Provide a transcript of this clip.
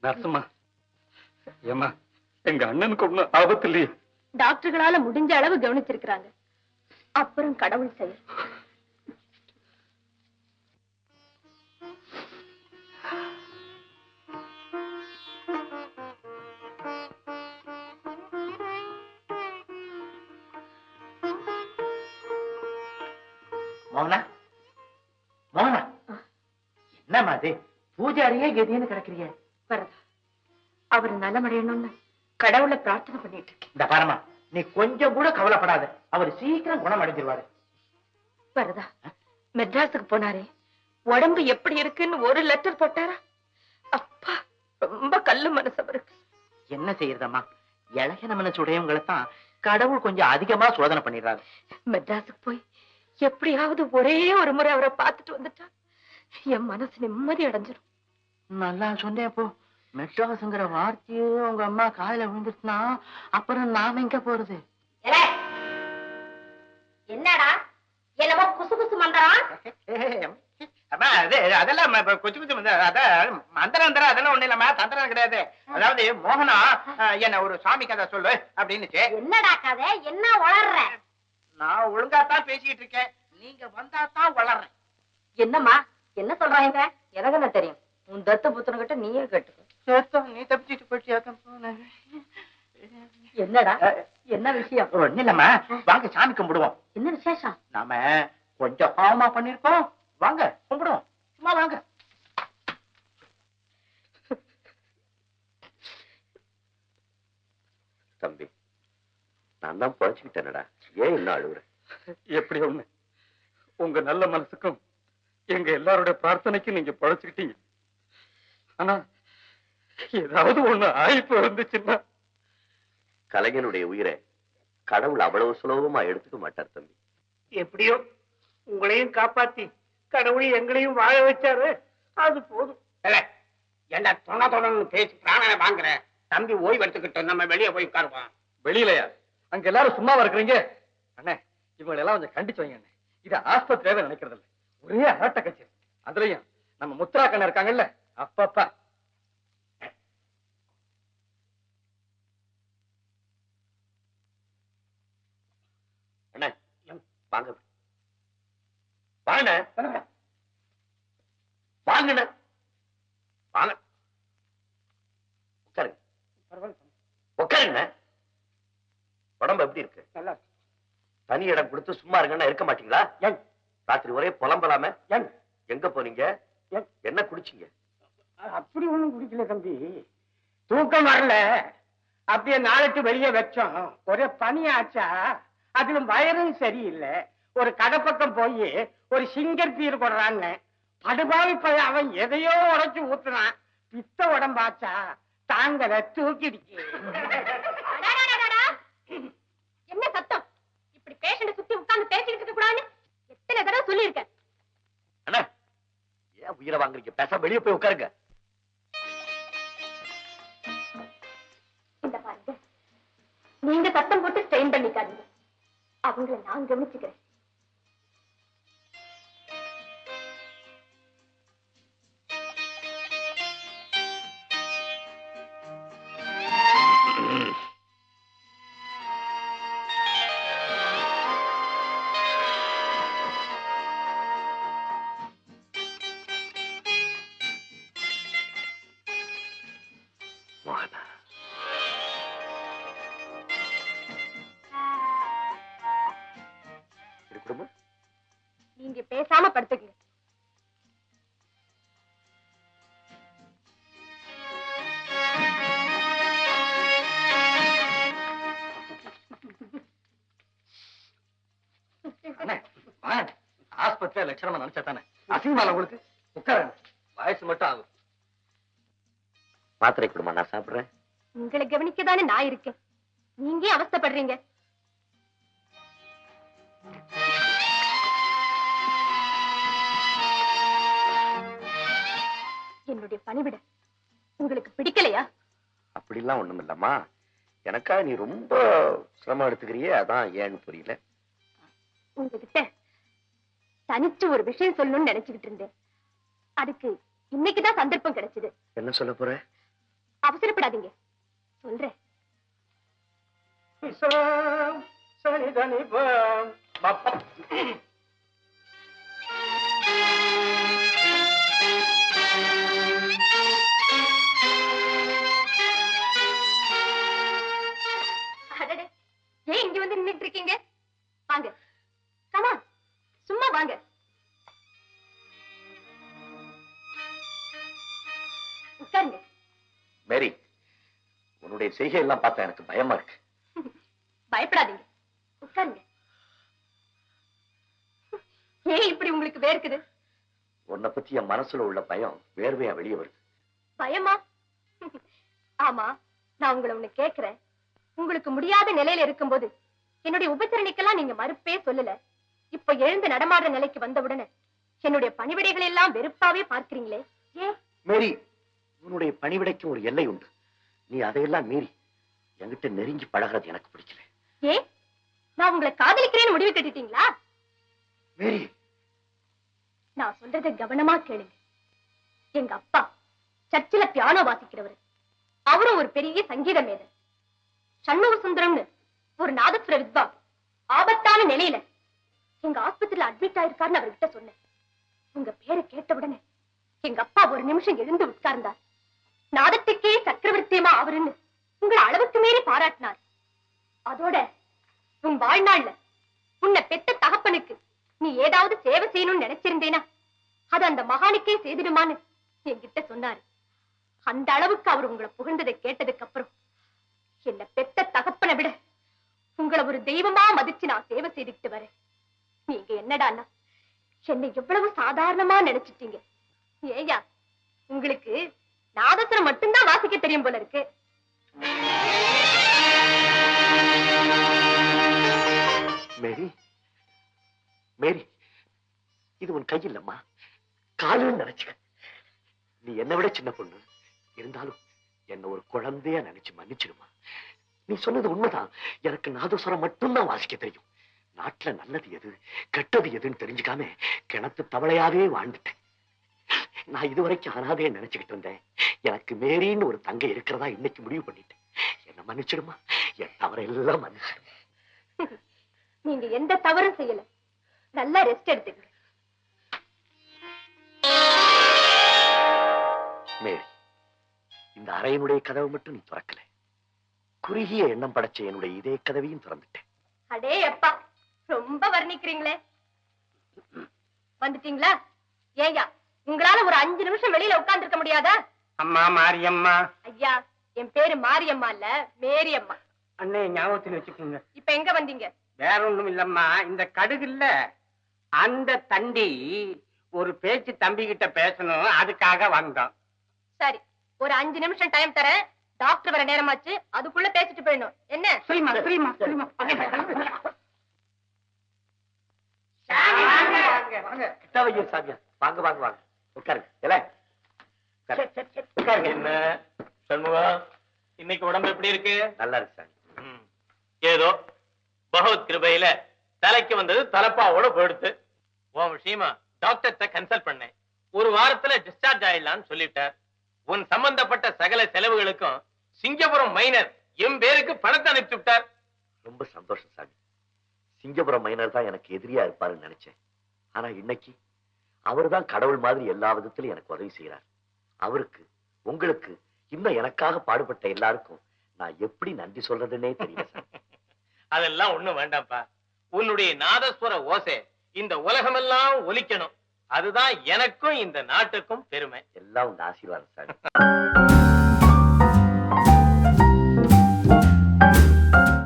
நர்சுமா, ஏமா எங்க அண்ணனுக்கு ஒண்ணும் ஆபத்து இல்லையே? டாக்டர்களால முடிஞ்ச அளவு கவனிச்சிருக்கிறாங்க. அப்புறம் கடவுள் செயல். மோகனா, மோகனா, என்னம்மா அது? பூஜாரியே கதின்னு கிடக்குறீங்க. வரதா, அவரு நலமடையணும்னு கடவுளை பிரார்த்தனை பண்ணிட்டு இருக்கேன். இந்த பாரமா, நீ கொஞ்சம் கூட கவலைப்படாத. அவர் சீக்கிரம் குணம் அடைஞ்சிருவாரு. வரதா, மெட்ராஸுக்கு போனாரே, உடம்பு எப்படி இருக்குன்னு ஒரு லெட்டர் போட்டாரா? அப்பா, ரொம்ப கல்லு மனசு அவருக்கு. என்ன செய்யறதம்மா, இளைய மனசுடையவங்களை தான் கடவுள் கொஞ்சம் அதிகமா சோதனை பண்ணிடுறாரு. மெட்ராஸுக்கு போய் எப்படியாவது ஒரே ஒரு முறை அவரை பார்த்துட்டு வந்துட்டா என் மனசு நிம்மதி அடைஞ்சிடும். நல்லா சொன்னேன். போ, மெட்ராஸ்ங்கிற வார்த்தையே உங்க அம்மா காலையில விழுந்துட்டுனா அப்புறம் நாம எங்க போறது? என்னடா என்னமோ குசு குசு மந்திரம்? அதெல்லாம் கொச்சு கொச்சு மந்திரம் அதெல்லாம் ஒண்ணு இல்லாம தந்திரம் கிடையாது. அதாவது மோகனா என்ன ஒரு சாமி கதை சொல்லு அப்படின்னுச்சு. என்னடா கதை? என்ன வளர்ற? நான் ஒழுங்காத்தான் பேசிட்டு இருக்கேன், நீங்க வந்தா தான் வளர்றேன். என்னம்மா என்ன சொல்றாங்க? எனக்கு என்ன தெரியும்? உன் தத்து புத்தனகிட்ட நீயே கேட்டுக்க. நீ தப்பிச்சுட்டு போயிட்டு. என்னடா என்ன விஷயம்? ஒண்ணு இல்லம்மா, வாங்க சாமி கும்பிடுவோம். என்ன விசேஷம்? நாம கொஞ்சம் பாவமா பண்ணிருக்கோம், வாங்க கும்பிடுவோம். சும்மா வாங்க. தம்பி, நான் தான் பொழைச்சுக்கிட்டேனடா, ஏன் என்ன அழுகுற? எப்படி ஒண்ணு, உங்க நல்ல மனசுக்கும் எங்க எல்லாருடைய பிரார்த்தனைக்கும் நீங்க பொழைச்சுக்கிட்டீங்க. ஆனா ஏதாவது ஒண்ணு ஆயிப்பு இருந்துச்சுன்னா கலைஞனுடைய உயிரை கடவுள் அவ்வளவு சுலபமா எடுத்துக்க மாட்டார் தம்பி. எப்படியோ உங்களையும் காப்பாத்தி கடவுள் எங்களையும் வாழ வச்சாரு, அது போதும். என்ன தொண பேசி பிராணனை வாங்குற தம்பி, ஓய்வு எடுத்துக்கிட்டோம், நம்ம வெளியே போய் உட்காருவோம். வெளியிலயா? அங்க எல்லாரும் சும்மாவா இருக்கிறீங்க? அண்ணே, இவங்களை எல்லாம் கொஞ்சம் கண்டிச்சு வைங்க அண்ணே. இது ஆஸ்பத்திரியாவே நினைக்கிறது இல்ல, ஒரே ஆட்ட கட்சி. அதுலயும் நம்ம முத்ரா கண்ணா இருக்காங்கல்ல, அப்பப்பா. அண்ணே வாங்க வாங்க வாங்க வாங்க, உட்காருங்க உட்காருங்க. உடம்பு எப்படி இருக்கு? நல்லா தனி இடம் கொடுத்து சும்மா இருங்கன்னா இருக்க மாட்டீங்களா? ராத்திரி ஒரே புலம்பலாம. எங்க போனீங்க? என்ன குடிச்சீங்க? அப்படி ஒண்ணும் குடிக்கல தம்பி, தூக்கம் வரல, அப்படியே நாளைக்கு வெளியே வச்சோம். ஒரே பனியாச்சா, அதுல வயரும் சரியில்லை. ஒரு கடை பக்கம் போய் ஒரு சிங்கர் பீர் கொடுறான்னு படுபாவி பையன், அவன் எதையோ உடைச்சு ஊத்துனான். பித்த உடம்பாச்சா, தாங்கல, தூக்கிடுச்சு. என்ன சத்தம்? இப்படி பேஷண்ட சுத்தி உட்கார்ந்து பேசிக்கிட்டு இருக்க கூடாதுன்னு எத்தனை தடவை சொல்லியிருக்கேன். அண்ணா, ஏன் உயிரை வாங்குறீங்க? பேச வெளியே போய் உட்காருங்க. இந்த பாருங்க, நீங்க சத்தம் போட்டு ஸ்ட்ரெயின் பண்ணிக்காதீங்க, அவங்கள நான் கவனிச்சுக்கிறேன். மோகனா, குடும்பம் நீங்க பேசாம படுத்துக்கங்க. ஆஸ்பத்திரியா லட்சணமா நினைச்சா தானே அசிங்கமால உங்களுக்கு? உட்காருங்க, வயசு மட்டும் ஆகும். மாத்திரை கொடுமா, நான் சாப்பிடுறேன். உங்களை கவனிக்கதானே நான் இருக்கேன், நீங்க ஏன் அவஸ்தைப்படுறீங்க? என்னுடைய பணிவிட உங்களுக்கு பிடிக்கலையா? அப்படிலாம் ஒண்ணும் இல்லம்மா, எனக்கா நீ ரொம்ப சிரமம் எடுத்துக்கிறியே, அதான் ஏன்னு புரியல. உங்ககிட்ட தனிச்சு ஒரு விஷயம் சொல்லணும்னு நினைச்சுக்கிட்டு இருந்தேன், அதுக்கு இன்னைக்குதான் சந்தர்ப்பம் கிடைச்சது. என்ன சொல்ல போற? அவசரப்படாதீங்க, சொல்றேன். ஏன் இங்க வந்து நின்னுட்டு இருக்கீங்க? வாங்க, கமா, சும்மா வாங்க. உட்காருங்க. மேரி, உன்னுடைய செய்கை எல்லாம் பார்த்தா எனக்கு பயமா இருக்கு. பயப்படாதீங்க, உட்காருங்க. ஏன் இப்படி உங்களுக்கு வேர்க்குது? உன்னை பத்தி என் மனசுல உள்ள பயம் வேர்வையா வெளியே வருது. பயமா? ஆமா, நான் உங்களை ஒண்ணு கேக்குறேன். உங்களுக்கு முடியாத நிலையில இருக்கும்போது என்னுடைய உபசரணைக்கெல்லாம் நீங்க மறுப்பே சொல்லல. இப்ப எழுந்து நடமாடுற நிலைக்கு வந்தவுடனே என்னுடைய பணிவிடைகள் எல்லாம் வெறுப்பாவே பார்க்கிறீங்களே, ஏன்? மேரி, உன்னுடைய பணிவிடைக்கு ஒரு எல்லை உண்டு. நீ அதையெல்லாம் மீறி என்கிட்ட நெருங்கி பழகிறது எனக்கு பிடிக்கல. ஏன், நான் உங்களை காதலிக்கிறேன்னு முடிவு கட்டிட்டீங்களா? மேரி, நான் சொல்றதை கவனமா கேளுங்க. எங்க அப்பா சர்ச்சில பியானோ வாசிக்கிறவர். அவரும் ஒரு பெரிய சங்கீத மேதன். சண்முக சுந்தரம்னு ஒரு நாதஸ்வர வித்வான் ஆபத்தான நிலையில எங்க ஆஸ்பத்திரியில அட்மிட் ஆயிருக்காருன்னு அவர்கிட்ட சொன்னேன். உங்க பேரை கேட்ட உடனே எங்க அப்பா ஒரு நிமிஷம் எழுந்து உட்கார்ந்தார். நாதத்துக்கே சக்கரவர்த்தியமா அவருன்னு உங்களை அளவுக்கு மீறி பாராட்டினார். அதோட உன் வாழ்நாள்ல உன்னை பெத்த தகப்பனுக்கு நீ ஏதாவது சேவை செய்யணும்னு நினைச்சிருந்தேனா அது அந்த மகானுக்கே செய்திடுமான்னு என்கிட்ட சொன்னாரு. அந்த அளவுக்கு அவர் உங்களை புகழ்ந்ததை கேட்டதுக்கு அப்புறம் என்ன பெத்த தகப்பனை விட உங்களை ஒரு தெய்வமா மதிச்சு நான் சேவை செய்துக்கிட்டு வரேன். நீங்க என்னடான்னா என்னை எவ்வளவு சாதாரணமா நினைச்சிட்டீங்க. ஏயா, உங்களுக்கு நாதஸ்வரம் மட்டும்தான் வாசிக்க தெரியும் போல இருக்கு. மேரி, மேரி, இது உன் கையில்லம்மா, காலுன்னு நினைச்சுக்க. நீ என்னை விட சின்ன பொண்ணு இருந்தாலும் என்ன ஒரு குழந்தைய நினைச்சு மன்னிச்சிடுமா. நீ சொன்னது உண்மைதான். எனக்கு நாதஸ்வரம் மட்டும்தான் வாசிக்க தெரியும். நாட்டுல நல்லது எது கெட்டது எதுன்னு தெரிஞ்சுக்காம கிணத்து தவளையாவே வாழ்ந்துட்டேன். நான் இதுவரைக்கும் அனாதைய நினைச்சுக்கிட்டு இருந்தேன். எனக்கு மேரின்னு ஒரு தங்கை இருக்கிறதா இன்னைக்கு முடிவு பண்ணிட்டேன். என்ன மன்னிச்சிடுமா, என் தவறையெல்லாம் மன்னிச்சிடுமா. நீங்க எந்த தவறும் செய்யல. நல்லா ரெஸ்ட் எடுத்துங்க. மேரி, இந்த அறையினுடைய கதவு மட்டும் நீ திறக்கல. குறுகிய எண்ணம் படைச்ச என்னுடைய இதே கதவையும் திறந்துட்டேன். அடே அப்பா, ரொம்ப வர்ணிக்கிறீங்களே. வந்துட்டீங்களா? ஏயா, உங்களால ஒரு 5 நிமிஷம் வெளியில உட்கார்ந்து இருக்க முடியாதா? அம்மா மாரியம்மா. ஐயா, என் பேரு மாரியம்மா இல்ல, மேரியம்மா. அண்ணே ஞாபகத்தில் வச்சுக்கோங்க. இப்ப எங்க வந்தீங்க? வேற ஒண்ணும் இல்லம்மா, இந்த கடுகு இல்ல அந்த தண்டி ஒரு பேச்சு தம்பி கிட்ட பேசணும், அதுக்காக வந்தோம். சரி, ஒரு 5 நிமிஷம் டைம் தரேன். டாக்டர் வர நேரமாச்சு, அதுக்குள்ள பேசிட்டு போயிடணும். என்ன? சரிம்மா சரிம்மா சரிம்மா. கிட்டவையோ சாமியா, வாங்க வாங்க வாங்க, உட்காருங்க. இல்ல உட்காருங்க. என்ன சண்முகம், இன்னைக்கு உடம்பு எப்படி இருக்கு? நல்லா இருக்கு சாமி. ஏதோ பகவத் கிருபையில தலைக்கு வந்தது தலப்பாவோட போயிடுத்து. உன் விஷயமா டாக்டர்கிட்ட கன்சல்ட் பண்ணேன். ஒரு வாரத்துல டிஸ்சார்ஜ் ஆயிடலாம்னு சொல்லிட்டார். உன் சம்பந்தப்பட்ட சகல செலவுகளுக்கும் சிங்கப்புரம் மைனர் என் பேருக்கு பணத்தை அனுப்பி விட்டார். ரொம்ப சந்தோஷம் சாமி. சிங்கப்புரம் மைனர் தான் எனக்கு எதிரியா இருப்பாருன்னு நினைச்சேன். ஆனா இன்னைக்கு அவர்தான் கடவுள் மாதிரி எல்லா விதத்திலும் எனக்கு உதவி செய்யறார். அவருக்கு, உங்களுக்கு, இன்னும் எனக்காக பாடுபட்ட எல்லாருக்கும் நான் எப்படி நன்றி சொல்றதுன்னே தெரியல சார். அதெல்லாம் ஒண்ணும் வேண்டாம்ப்பா. உன்னுடைய நாதஸ்வர ஓசை இந்த உலகமெல்லாம் ஒலிக்கணும். அதுதான் எனக்கும் இந்த நாட்டுக்கும் பெருமை. எல்லாம் உங்க ஆசீர்வாதம் சார்.